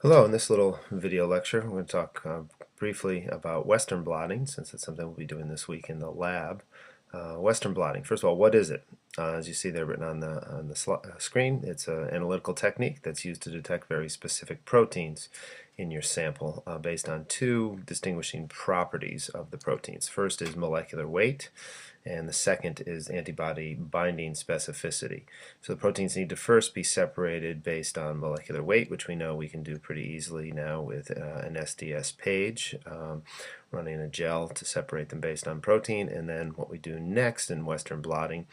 Hello, in this little video lecture, I'm going to talk briefly about Western blotting, since it's something we'll be doing this week in the lab. Western blotting, first of all, what is it? As you see there written on the screen, it's an analytical technique that's used to detect very specific proteins in your sample based on two distinguishing properties of the proteins. First is molecular weight, and the second is antibody binding specificity. So the proteins need to first be separated based on molecular weight, which we know we can do pretty easily now with an SDS-page, running a gel to separate them based on protein. And then what we do next in Western blotting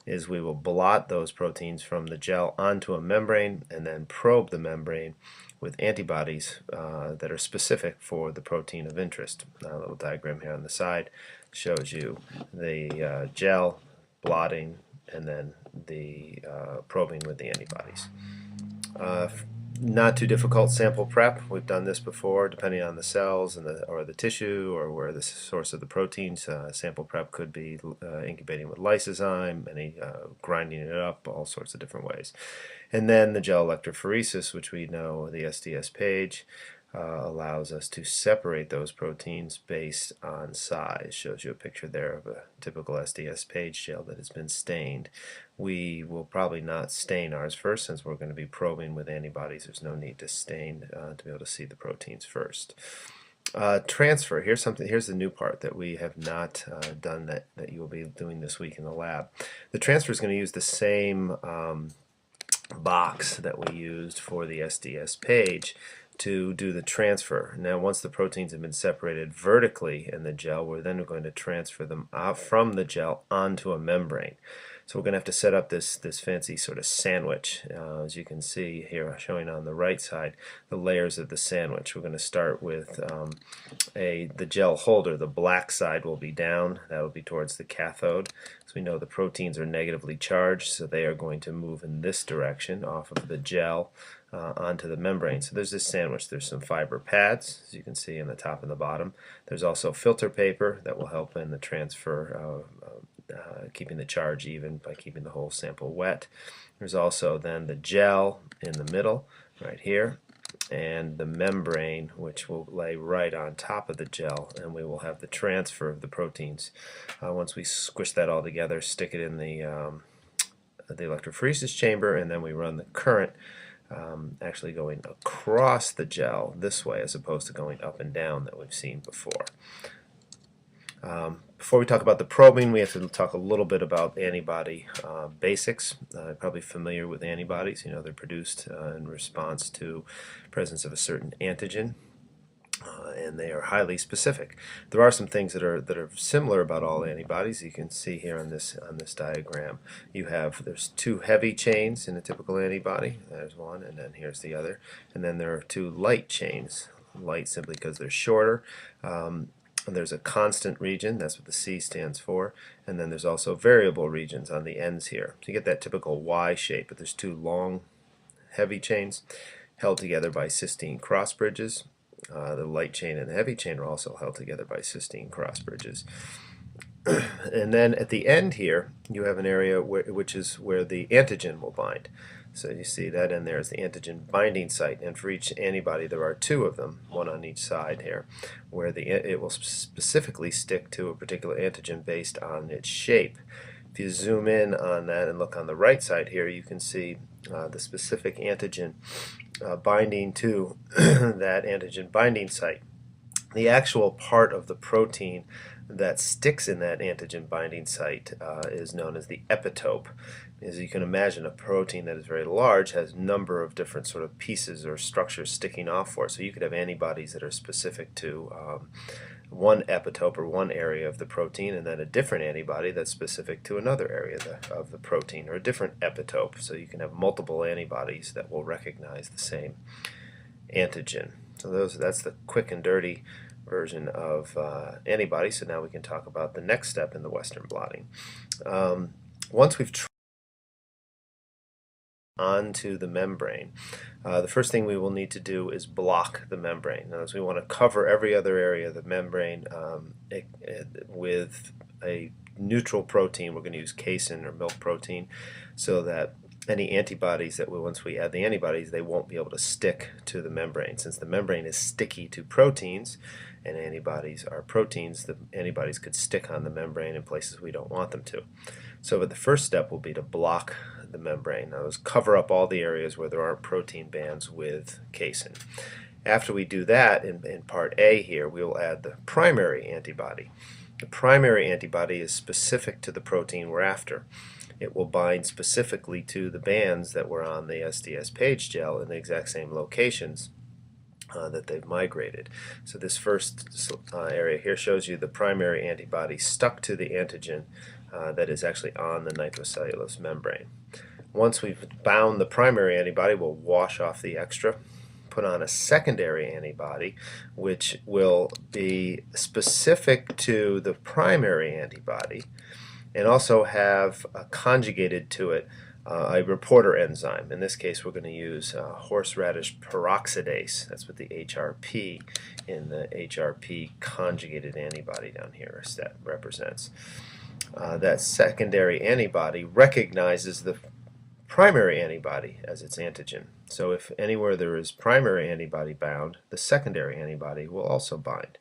is we will blot those proteins from the gel onto a membrane and then probe the membrane with antibodies that are specific for the protein of interest. A little diagram here on the side shows you the gel, blotting, and then the probing with the antibodies. Not too difficult sample prep. We've done this before, depending on the cells and or the tissue or where the source of the proteins. Sample prep could be incubating with lysozyme, grinding it up, all sorts of different ways. And then the gel electrophoresis, which we know the dsd-page allows us to separate those proteins based on size. Shows you a picture there of a typical SDS-page gel that has been stained. We will probably not stain ours first, since we're going to be probing with antibodies. There's no need to stain to be able to see the proteins first. Transfer. Here's the new part that we have not done that you will be doing this week in the lab. The transfer is going to use the same box that we used for the SDS-page to do the transfer. Now, once the proteins have been separated vertically in the gel, we're then going to transfer them out from the gel onto a membrane. So we're going to have to set up this fancy sort of sandwich. As you can see here, showing on the right side, the layers of the sandwich. We're going to start with the gel holder. The black side will be down. That will be towards the cathode. So we know the proteins are negatively charged, so they are going to move in this direction off of the gel onto the membrane. So there's this sandwich. There's some fiber pads, as you can see in the top and the bottom. There's also filter paper that will help in the transfer, keeping the charge even by keeping the whole sample wet. There's also then the gel in the middle, right here, and the membrane, which will lay right on top of the gel, and we will have the transfer of the proteins. Once we squish that all together, stick it in the electrophoresis chamber, and then we run the current actually going across the gel this way as opposed to going up and down that we've seen before. Before we talk about the probing, we have to talk a little bit about antibody basics. You're probably familiar with antibodies. You know, they're produced in response to presence of a certain antigen. And they are highly specific. There are some things that are similar about all antibodies. You can see here on this diagram. There's two heavy chains in a typical antibody. There's one, and then here's the other. And then there are two light chains. Light simply because they're shorter. And there's a constant region, that's what the C stands for, and then there's also variable regions on the ends here. So you get that typical Y shape, but there's two long, heavy chains held together by cysteine cross bridges. The light chain and the heavy chain are also held together by cysteine cross bridges. And then at the end here, you have an area which is where the antigen will bind. So you see that in there is the antigen binding site, and for each antibody there are two of them, one on each side here, where it will specifically stick to a particular antigen based on its shape. If you zoom in on that and look on the right side here, you can see the specific antigen binding to that antigen binding site. The actual part of the protein that sticks in that antigen binding site is known as the epitope. As you can imagine, a protein that is very large has a number of different sort of pieces or structures sticking off for it. So you could have antibodies that are specific to one epitope or one area of the protein, and then a different antibody that's specific to another area of the protein, or a different epitope. So you can have multiple antibodies that will recognize the same antigen. So that's the quick and dirty version of antibodies. So now we can talk about the next step in the Western blotting. Once we've onto the membrane, the first thing we will need to do is block the membrane. Now, as we want to cover every other area of the membrane with a neutral protein, we're going to use casein or milk protein, so that any antibodies that once we add the antibodies, they won't be able to stick to the membrane. Since the membrane is sticky to proteins and antibodies are proteins, the antibodies could stick on the membrane in places we don't want them to. So the first step will be to block the membrane. Now, cover up all the areas where there aren't protein bands with casein. After we do that, in part A here, we will add the primary antibody. The primary antibody is specific to the protein we're after. It will bind specifically to the bands that were on the dsd-page gel in the exact same locations that they've migrated. So this first area here shows you the primary antibody stuck to the antigen that is actually on the nitrocellulose membrane. Once we've bound the primary antibody, we'll wash off the extra, put on a secondary antibody, which will be specific to the primary antibody and also have conjugated to it a reporter enzyme. In this case, we're going to use horseradish peroxidase. That's what the HRP in the HRP conjugated antibody down here represents. That secondary antibody recognizes the primary antibody as its antigen. So if anywhere there is primary antibody bound, the secondary antibody will also bind.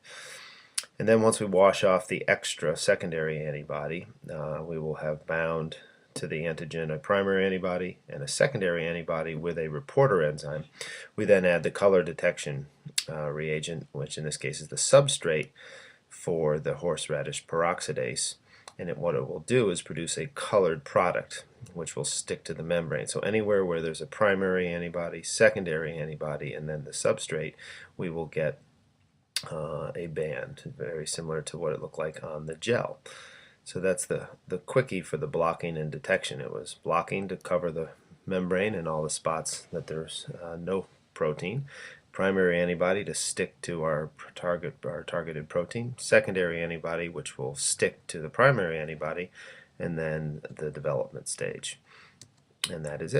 And then once we wash off the extra secondary antibody, we will have bound to the antigen a primary antibody and a secondary antibody with a reporter enzyme. We then add the color detection reagent, which in this case is the substrate for the horseradish peroxidase. And what it will do is produce a colored product which will stick to the membrane. So anywhere where there's a primary antibody, secondary antibody, and then the substrate, we will get a band, very similar to what it looked like on the gel. So that's the quickie for the blocking and detection. It was blocking to cover the membrane and all the spots that there's no protein. Primary antibody to stick to our targeted protein. Secondary antibody which will stick to the primary antibody, and then the development stage. And that is it.